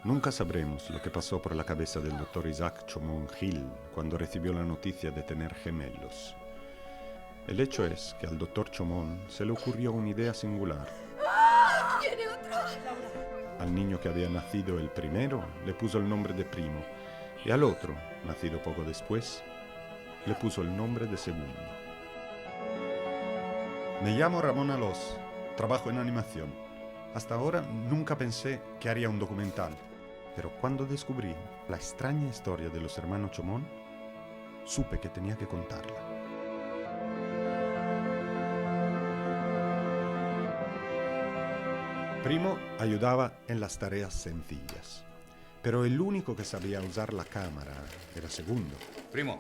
Nunca sabremos lo que pasó por la cabeza del doctor Isaac Chomón Gil cuando recibió la noticia de tener gemelos. El hecho es que al doctor Chomón se le ocurrió una idea singular. ¡Tiene otro! Al niño que había nacido el primero le puso el nombre de Primo y al otro, nacido poco después, le puso el nombre de Segundo. Me llamo Ramón Alós, trabajo en animación. Hasta ahora nunca pensé que haría un documental, pero cuando descubrí la extraña historia de los hermanos Chomón, supe que tenía que contarla. Primo ayudaba en las tareas sencillas, pero el único que sabía usar la cámara era Segundo. Primo.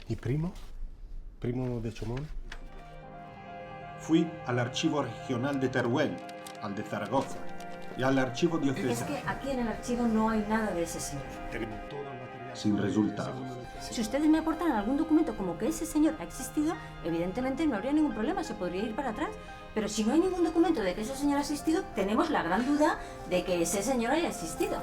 ¿Y Primo? ¿Primo de Chomón? Fui al Archivo Regional de Teruel, al de Zaragoza, y al Archivo Es Diocesano. que aquí en el archivo no hay nada de ese señor. Tenemos todo el material sin resultado. Si ustedes me aportan algún documento como que ese señor ha existido, evidentemente no habría ningún problema, se podría ir para atrás. Pero si no hay ningún documento de que ese señor ha existido, tenemos la gran duda de que ese señor haya existido.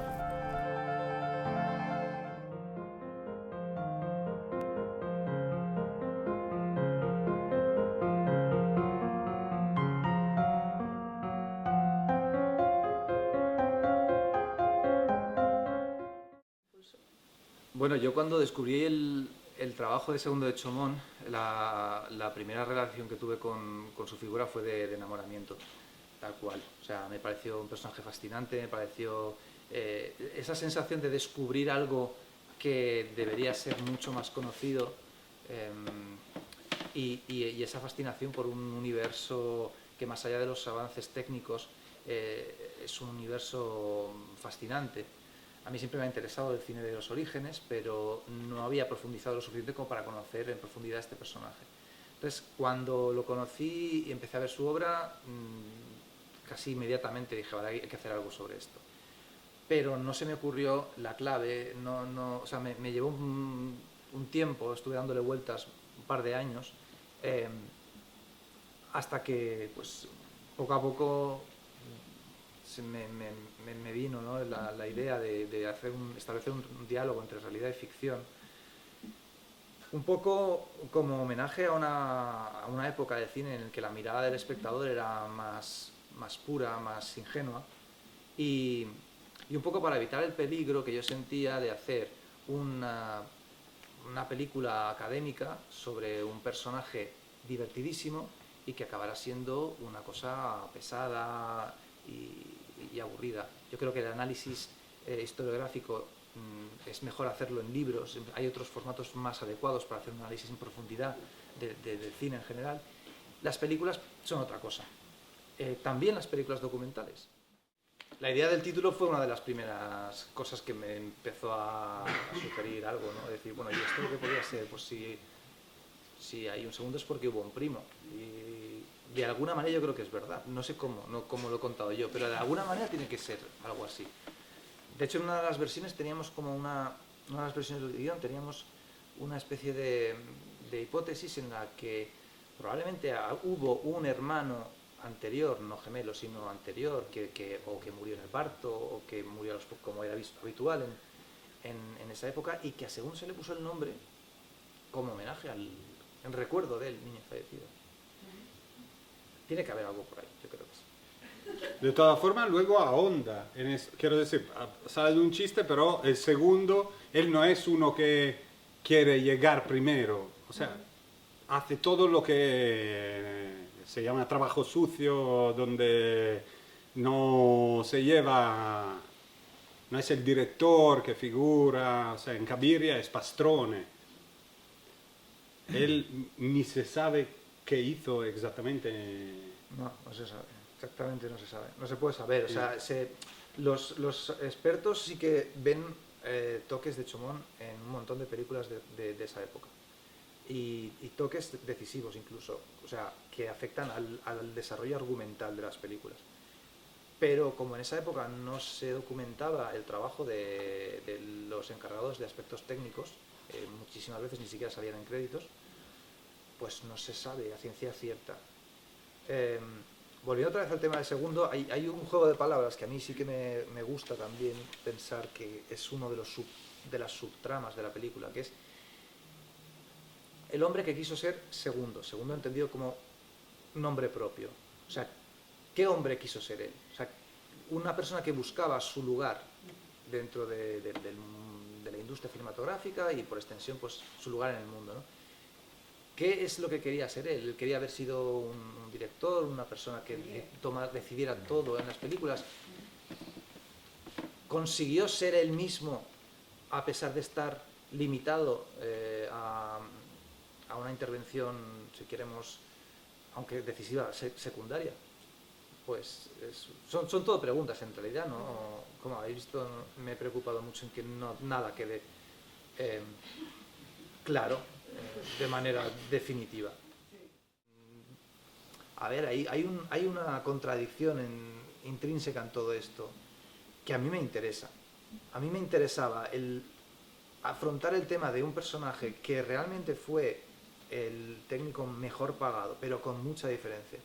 Bueno, yo cuando descubrí el trabajo de Segundo de Chomón, la primera relación que tuve con su figura fue de enamoramiento, tal cual. O sea, me pareció un personaje fascinante, me pareció esa sensación de descubrir algo que debería ser mucho más conocido y esa fascinación por un universo que más allá de los avances técnicos es un universo fascinante. A mí siempre me ha interesado el cine de los orígenes, pero no había profundizado lo suficiente como para conocer en profundidad a este personaje. Entonces, cuando lo conocí y empecé a ver su obra, casi inmediatamente dije, vale, hay que hacer algo sobre esto. Pero no se me ocurrió la clave, o sea, me llevó un tiempo, estuve dándole vueltas un par de años, hasta que, pues, poco a poco me vino, ¿no?, la idea de establecer un diálogo entre realidad y ficción, un poco como homenaje a una época de cine en la que la mirada del espectador era más pura, más ingenua, y un poco para evitar el peligro que yo sentía de hacer una película académica sobre un personaje divertidísimo y que acabara siendo una cosa pesada y aburrida. Yo creo que el análisis historiográfico es mejor hacerlo en libros, hay otros formatos más adecuados para hacer un análisis en profundidad del cine en general. Las películas son otra cosa, también las películas documentales. La idea del título fue una de las primeras cosas que me empezó a sugerir algo, ¿no? Decir, bueno, ¿y esto qué podría ser? Pues si hay un segundo es porque hubo un primo. Y de alguna manera yo creo que es verdad. No sé cómo, no cómo lo he contado yo, pero de alguna manera tiene que ser algo así. De hecho, en una de las versiones teníamos como una de las versiones del guión teníamos una especie de hipótesis en la que probablemente hubo un hermano anterior, no gemelo, sino anterior, o que murió en el parto, o que murió como era habitual en esa época, y que a según se le puso el nombre como homenaje en recuerdo del niño fallecido. Tiene que haber algo por ahí, yo creo que sí. De todas formas, luego ahonda en eso. Quiero decir, sale de un chiste, pero el segundo, él no es uno que quiere llegar primero. O sea, hace todo lo que se llama trabajo sucio, donde no se lleva, no es el director que figura, o sea, en Cabiria es Pastrone. Él ni se sabe qué hizo exactamente. No se sabe, exactamente no se sabe, no se puede saber. O sea, los expertos sí que ven toques de Chomón en un montón de películas de esa época. y toques decisivos incluso, o sea, que afectan al desarrollo argumental de las películas. Pero como en esa época no se documentaba el trabajo de los encargados de aspectos técnicos, muchísimas veces ni siquiera salían en créditos, pues no se sabe a ciencia cierta. Volviendo otra vez al tema del segundo, hay un juego de palabras que a mí sí que me gusta también pensar que es uno de las subtramas de la película, que es el hombre que quiso ser segundo entendido como nombre propio. O sea, ¿qué hombre quiso ser él? O sea, una persona que buscaba su lugar dentro de la industria cinematográfica y por extensión pues su lugar en el mundo, ¿no? ¿Qué es lo que quería ser él? Él quería haber sido un director, una persona que decidiera todo en las películas. Consiguió ser él mismo a pesar de estar limitado a una intervención, si queremos, aunque decisiva, secundaria. Pues son todo preguntas en realidad, ¿no? Como habéis visto, me he preocupado mucho en que nada quede claro de manera definitiva. A ver, hay una contradicción intrínseca en todo esto que a mí me interesa. A mí me interesaba afrontar el tema de un personaje que realmente fue el técnico mejor pagado, pero con mucha diferencia.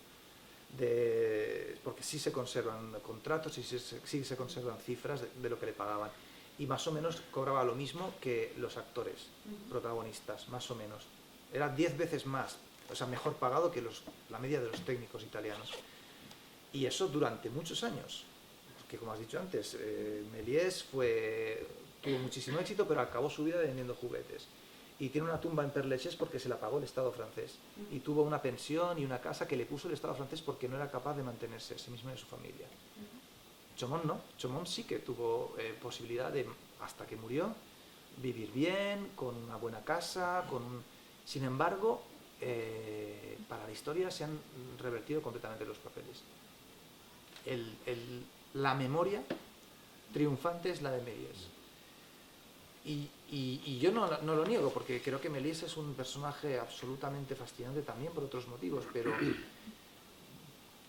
Porque sí se conservan contratos y sí se conservan cifras de lo que le pagaban. Y más o menos cobraba lo mismo que los actores protagonistas, más o menos. Era 10 veces más, o sea, mejor pagado que la media de los técnicos italianos. Y eso durante muchos años. Porque como has dicho antes, Méliès tuvo muchísimo éxito, pero acabó su vida vendiendo juguetes. Y tiene una tumba en Père Lachaise porque se la pagó el Estado francés. Y tuvo una pensión y una casa que le puso el Estado francés porque no era capaz de mantenerse a sí mismo y a su familia. Chaumont no. Chaumont sí que tuvo posibilidad de, hasta que murió, vivir bien, con una buena casa, Sin embargo, para la historia se han revertido completamente los papeles. La memoria triunfante es la de Méliès. Y yo no lo niego, porque creo que Méliès es un personaje absolutamente fascinante también por otros motivos, pero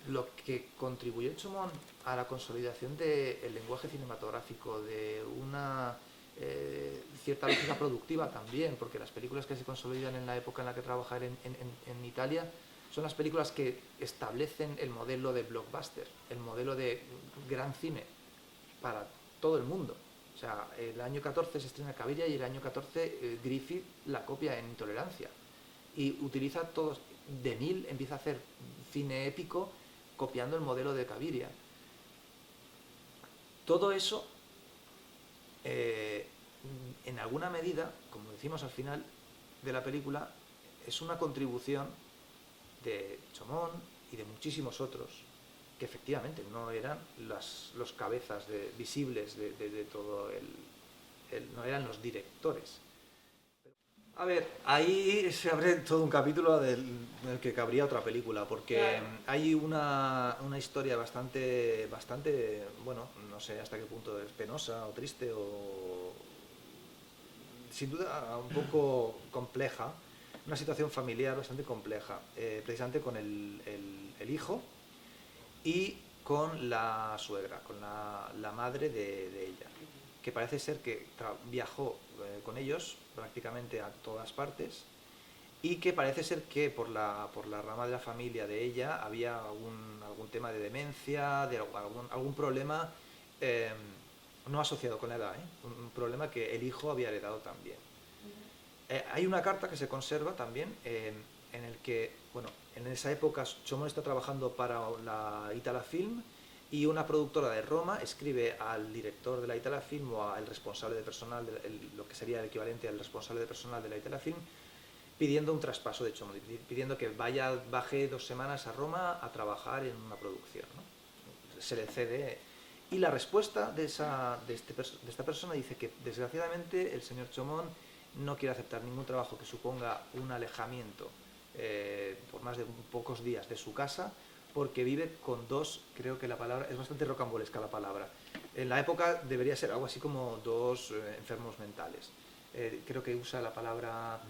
lo que contribuyó Chaumont a la consolidación del lenguaje cinematográfico, de una cierta lógica productiva también, porque las películas que se consolidan en la época en la que trabajaba en Italia son las películas que establecen el modelo de blockbuster, el modelo de gran cine para todo el mundo. O sea, el año 14 se estrena Cabiria y el año 14 Griffith la copia en Intolerancia. Y utiliza todos. DeMille empieza a hacer cine épico copiando el modelo de Cabiria. Todo eso, en alguna medida, como decimos al final de la película, es una contribución de Chaumont y de muchísimos otros, que efectivamente no eran los cabezas visibles de todo no eran los directores. A ver, ahí se abre todo un capítulo del que cabría otra película, porque hay una historia bastante, bueno, no sé hasta qué punto es penosa o triste o sin duda un poco compleja, una situación familiar bastante compleja, precisamente con el hijo y con la suegra, con la madre de ella, que parece ser que viajó con ellos prácticamente a todas partes y que parece ser que por la rama de la familia de ella había algún tema de demencia, de algún problema no asociado con la edad, un problema que el hijo había heredado también. Hay una carta que se conserva también en el que, bueno, en esa época Chaumont está trabajando para la Italafilm y una productora de Roma escribe al director de la Italafilm o al responsable de personal, lo que sería el equivalente al responsable de personal de la Italafilm, pidiendo un traspaso de Chaumont, pidiendo que baje 2 semanas a Roma a trabajar en una producción, ¿no? Se le cede. Y la respuesta de esta persona dice que desgraciadamente el señor Chaumont no quiere aceptar ningún trabajo que suponga un alejamiento por más de pocos días de su casa, porque vive con creo que la palabra, es bastante rocambolesca la palabra, en la época debería ser algo así como 2 enfermos mentales. creo que usa la palabra...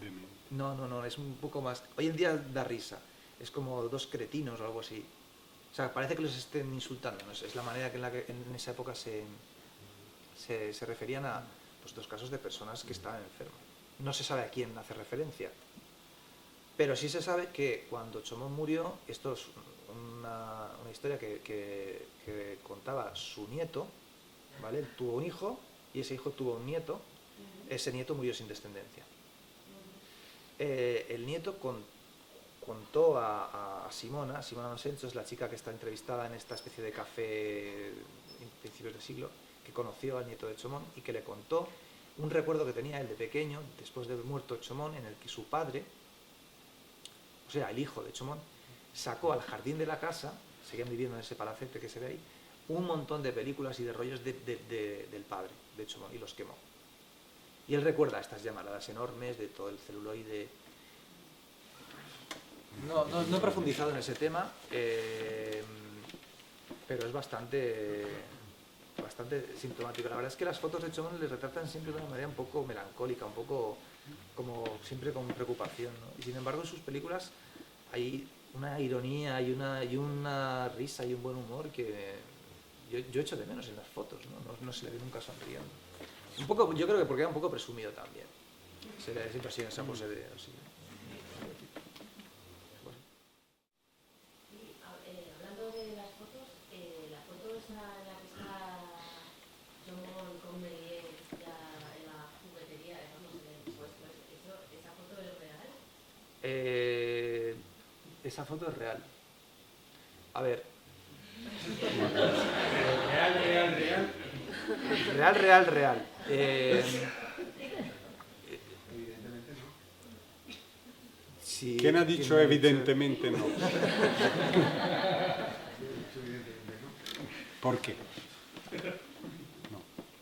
No, es un poco más... Hoy en día da risa, es como dos cretinos o algo así. O sea, parece que los estén insultando, ¿no? Es la manera en la que en esa época se referían a pues, dos casos de personas que estaban enfermas. No se sabe a quién hace referencia, pero sí se sabe que cuando Chomón murió, esto es una historia que contaba su nieto, ¿vale? Él tuvo un hijo y ese hijo tuvo un nieto, ese nieto murió sin descendencia. El nieto contó a Simona Nosenso, es la chica que está entrevistada en esta especie de café en principios del siglo, que conoció al nieto de Chomón y que le contó un recuerdo que tenía él de pequeño, después de haber muerto Chomón, en el que su padre, o sea, el hijo de Chomón, sacó al jardín de la casa, seguían viviendo en ese palacete que se ve ahí, un montón de películas y de rollos del padre, de Chomón, y los quemó. Y él recuerda estas llamaradas enormes de todo el celuloide. No he profundizado en ese tema, pero es bastante sintomático. La verdad es que las fotos de Chomón les retratan siempre de una manera un poco melancólica, un poco como siempre con preocupación, ¿no? Y sin embargo en sus películas hay una ironía, hay una risa y un buen humor que yo echo de menos en las fotos, no se le ve nunca sonriendo. Un poco, yo creo que porque era un poco presumido también. Siempre ha sido esa pose de... Así. Hablando de las fotos, la foto esa en la que está Chomón con Méliès en la juguetería, digamos, en el puesto, ¿esa foto es real? Esa foto es real. A ver. Real. Evidentemente no. Sí, ¿Quién ha dicho evidentemente no? ¿Por qué?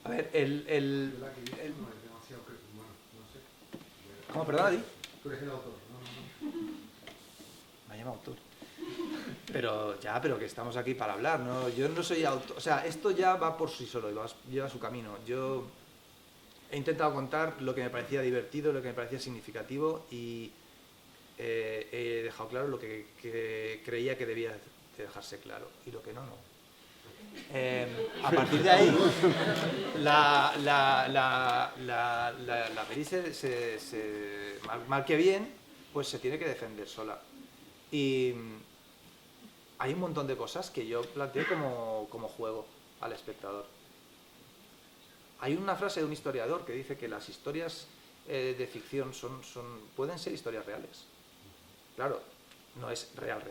A ver, ¿Cómo? Perdona, Di. Tú eres el autor. Me ha llamado autor. Pero que estamos aquí para hablar, ¿no? Yo no soy autor, o sea, esto ya va por sí solo, lleva su camino. Yo he intentado contar lo que me parecía divertido, lo que me parecía significativo y he dejado claro lo que creía que debía de dejarse claro y lo que no. A partir de ahí, la peli mal que bien, pues se tiene que defender sola. Y hay un montón de cosas que yo planteo como juego al espectador. Hay una frase de un historiador que dice que las historias de ficción pueden ser historias reales. Claro, no es real.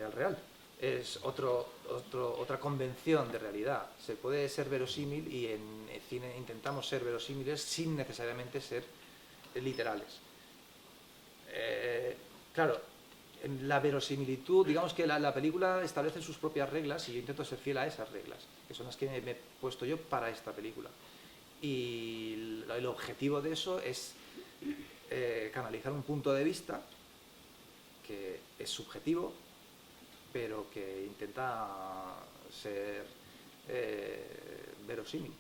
Es otra convención de realidad. Se puede ser verosímil y en el cine intentamos ser verosímiles sin necesariamente ser literales. Claro, en la verosimilitud, digamos que la película establece sus propias reglas y yo intento ser fiel a esas reglas, que son las que me he puesto yo para esta película. Y el objetivo de eso es canalizar un punto de vista que es subjetivo, pero que intenta ser verosímil.